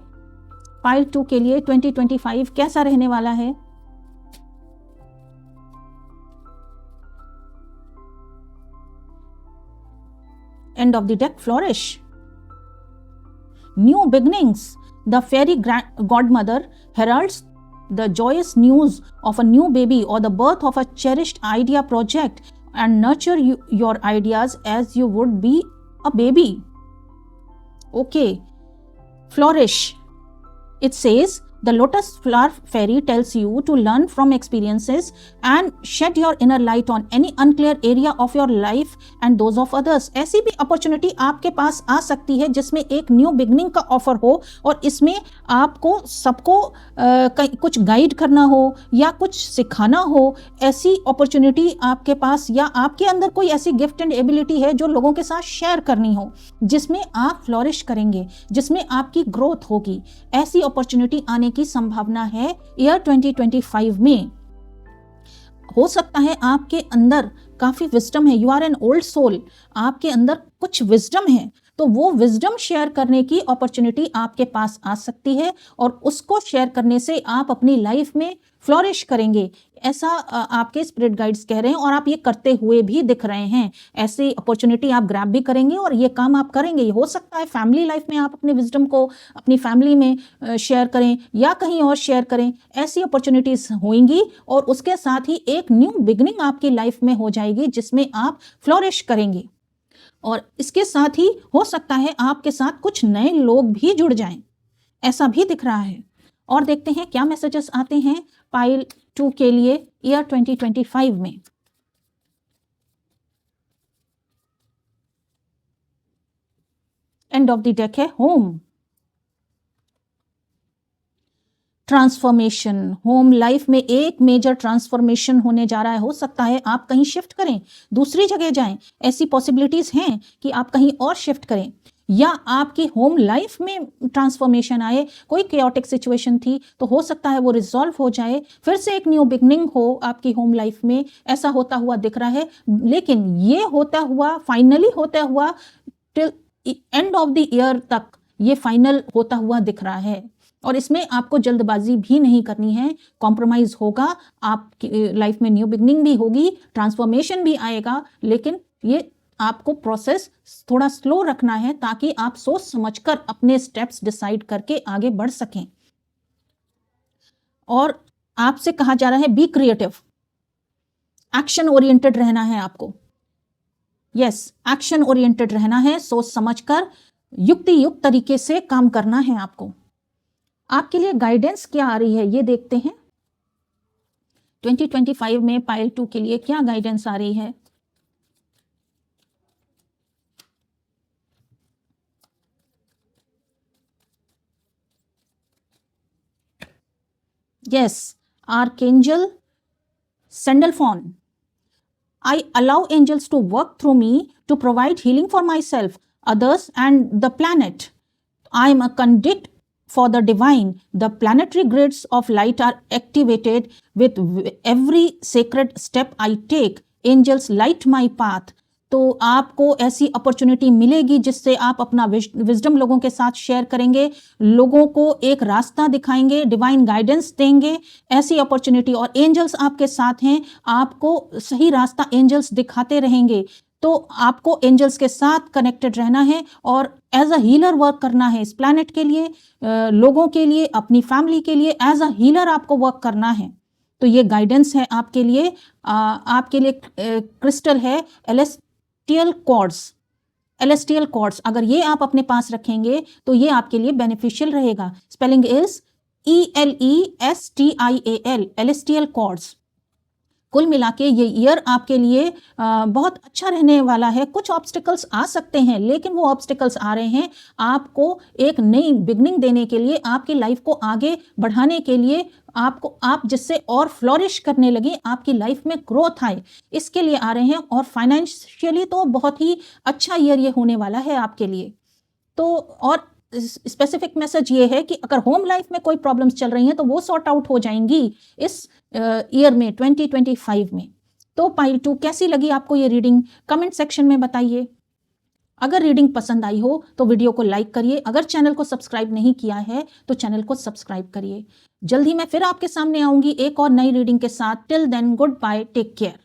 पाइल 2 के लिए 2025 कैसा रहने वाला है? End of the deck flourish, new beginnings, the fairy godmother heralds the joyous news of a new baby or the birth of a cherished idea project, and nurture your ideas as you would be a baby. Okay, flourish. It says The lotus flower fairy tells you to learn from experiences and shed your inner light on any unclear area of your life and those of others. ऐसी भी opportunity आपके पास आ सकती है जिसमें एक new beginning का offer हो और इसमें आपको सबको कुछ गाइड करना हो या कुछ सिखाना हो। ऐसी अपॉर्चुनिटी आपके पास या आपके अंदर कोई ऐसी गिफ्ट एंड एबिलिटी है जो लोगों के साथ शेयर करनी हो, जिसमें आप फ्लोरिश करेंगे, जिसमें आपकी ग्रोथ होगी। ऐसी अपॉर्चुनिटी आने की संभावना है ईयर 2025 में। हो सकता है आपके अंदर काफी विजडम है, you are an old soul, आपके अंदर कुछ विजडम है, तो वो विजडम शेयर करने की अपॉर्चुनिटी आपके पास आ सकती है और उसको शेयर करने से आप अपनी लाइफ में फ्लोरिश करेंगे, ऐसा आपके स्पिरिट गाइड्स कह रहे हैं और आप ये करते हुए भी दिख रहे हैं। ऐसी अपॉर्चुनिटी आप ग्रैब भी करेंगे और ये काम आप करेंगे। हो सकता है फैमिली लाइफ में आप अपने विजडम को अपनी फैमिली में शेयर करें या कहीं और शेयर करें। ऐसी अपॉर्चुनिटीज होंगी और उसके साथ ही एक न्यू बिगनिंग आपकी लाइफ में हो जाएगी जिसमें आप फ्लोरिश करेंगे। और इसके साथ ही हो सकता है आपके साथ कुछ नए लोग भी जुड़ जाएं, ऐसा भी दिख रहा है। और देखते हैं क्या मैसेजेस आते हैं पाइल 2 के लिए ईयर 2025 में। एंड ऑफ द डेक है होम, ट्रांसफॉर्मेशन। होम लाइफ में एक मेजर ट्रांसफॉर्मेशन होने जा रहा है। हो सकता है आप कहीं शिफ्ट करें, दूसरी जगह जाएं, ऐसी पॉसिबिलिटीज हैं कि आप कहीं और शिफ्ट करें या आपकी होम लाइफ में ट्रांसफॉर्मेशन आए। कोई केओटिक सिचुएशन थी तो हो सकता है वो रिजॉल्व हो जाए, फिर से एक न्यू बिगनिंग हो आपकी होम लाइफ में, ऐसा होता हुआ दिख रहा है। लेकिन ये होता हुआ, फाइनली होता हुआ till and of the year तक ये फाइनल होता हुआ दिख रहा है और इसमें आपको जल्दबाजी भी नहीं करनी है। कॉम्प्रोमाइज होगा, आपकी लाइफ में न्यू बिगनिंग भी होगी, ट्रांसफॉर्मेशन भी आएगा, लेकिन ये आपको प्रोसेस थोड़ा स्लो रखना है ताकि आप सोच समझकर अपने स्टेप्स डिसाइड करके आगे बढ़ सकें। और आपसे कहा जा रहा है बी क्रिएटिव, एक्शन ओरिएंटेड रहना है आपको। यस, एक्शन ओरिएंटेड रहना है, सोच समझकर युक्ति युक्त तरीके से काम करना है आपको। आपके लिए गाइडेंस क्या आ रही है ये देखते हैं। 2025 में पाइल 2 के लिए क्या गाइडेंस आ रही है। Yes, Archangel Sandalphon. I allow angels to work through me to provide healing for myself, others, and the planet. I am a conduit for the divine. The planetary grids of light are activated with every sacred step I take. Angels light my path. तो आपको ऐसी opportunity मिलेगी जिससे आप अपना wisdom लोगों के साथ शेयर करेंगे, लोगों को एक रास्ता दिखाएंगे, डिवाइन गाइडेंस देंगे। ऐसी अपॉर्चुनिटी और एंजल्स आपके साथ हैं, आपको सही रास्ता एंजल्स दिखाते रहेंगे। तो आपको एंजल्स के साथ कनेक्टेड रहना है और एज अ हीलर वर्क करना है इस प्लैनेट के लिए, लोगों के लिए, अपनी फैमिली के लिए। एज अ हीलर आपको वर्क करना है। तो ये गाइडेंस है आपके लिए। आपके लिए क्रिस्टल है एलेस्टियल क्वार्ट्ज। अगर ये आप अपने पास रखेंगे तो ये आपके लिए बेनिफिशियल रहेगा। Spelling is ELESTIAL, Elestial quartz. कुल मिला के ये ईयर आपके लिए बहुत अच्छा रहने वाला है। कुछ ऑब्स्टिकल्स आ सकते हैं, लेकिन वो ऑब्स्टिकल्स आ रहे हैं आपको एक नई बिगनिंग देने के लिए, आपकी लाइफ को आगे बढ़ाने के लिए, आप जिससे और फ्लोरिश करने लगे, आपकी लाइफ में ग्रोथ आए, इसके लिए आ रहे हैं। और फाइनेंशियली तो बहुत ही अच्छा ईयर ये होने वाला है आपके लिए। तो और स्पेसिफिक मैसेज ये है कि अगर होम लाइफ में कोई प्रॉब्लम्स चल रही हैं तो वो सॉर्ट आउट हो जाएंगी इस ईयर में 2025 में। तो पाइल 2 कैसी लगी आपको ये रीडिंग, कमेंट सेक्शन में बताइए। अगर रीडिंग पसंद आई हो तो वीडियो को लाइक करिए। अगर चैनल को सब्सक्राइब नहीं किया है तो चैनल को सब्सक्राइब करिए। जल्द ही मैं फिर आपके सामने आऊंगी एक और नई रीडिंग के साथ। Till then, good bye, take care.